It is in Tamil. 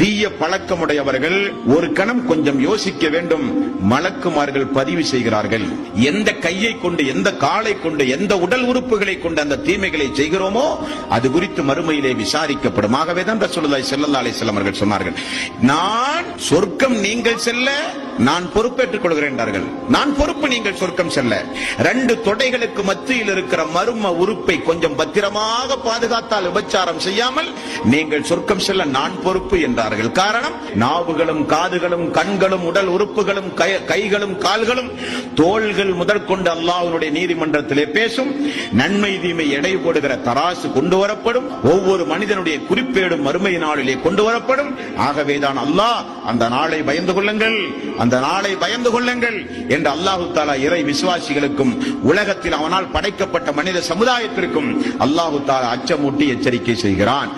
தீய பழக்கமுடையவர்கள் ஒரு கணம் கொஞ்சம் யோசிக்க வேண்டும். மலக்குமார்கள் பதிவு செய்கிறார்கள், எந்த கையை கொண்டு, எந்த காலை கொண்டு, எந்த உடல் உறுப்புகளை கொண்டு அந்த தீமைகளை செய்கிறோமோ அது குறித்து மறுமையிலே விசாரிக்கப்படும். ஆகவேதான் ரசூலுல்லாஹி ஸல்லல்லாஹு அலைஹி வஸல்லம் அவர்கள் சொன்னார்கள், நான் சொர்க்கம் நீங்கள் செல்ல நான் பொறுப்பேற்றுக் கொள்கிறேன் என்றார்கள். நான் பொறுப்பு, நீங்கள் சொர்க்கம் செல்ல. 2 தொடைகளுக்கு மத்தியில் இருக்கிற மர்ம உறுப்பை கொஞ்சம் பத்திரமாக பாதுகாத்தால், விபச்சாரம் செய்யாமல் நீங்கள் சொர்க்கம் செல்ல நான் பொறுப்பு என்றார்கள். காரணம், நாவுகளும் காதுகளும் கண்களும் உடல் உறுப்புகளும் கைகளும் கால்களும் தோள்கள் முதற்கொண்டு அல்லாஹ்வுடைய நீதிமன்றத்திலே பேசும். நன்மை தீமை எடை போடுகிற தராசு கொண்டு வரப்படும். ஒவ்வொரு மனிதனுடைய குறிப்பேடும் மறுமை நாளிலே கொண்டு வரப்படும். ஆகவேதான் அல்லாஹ் அந்த நாளை பயந்து கொள்ளுங்கள், அந்த நாளை பயந்து கொள்ளுங்கள் என்று அல்லாஹு தஆலா இறை விசுவாசிகளுக்கும் உலகத்தில் அவனால் படைக்கப்பட்ட மனித சமுதாயத்திற்கும் அல்லாஹு தஆலா அச்சமூட்டி எச்சரிக்கை செய்கிறான்.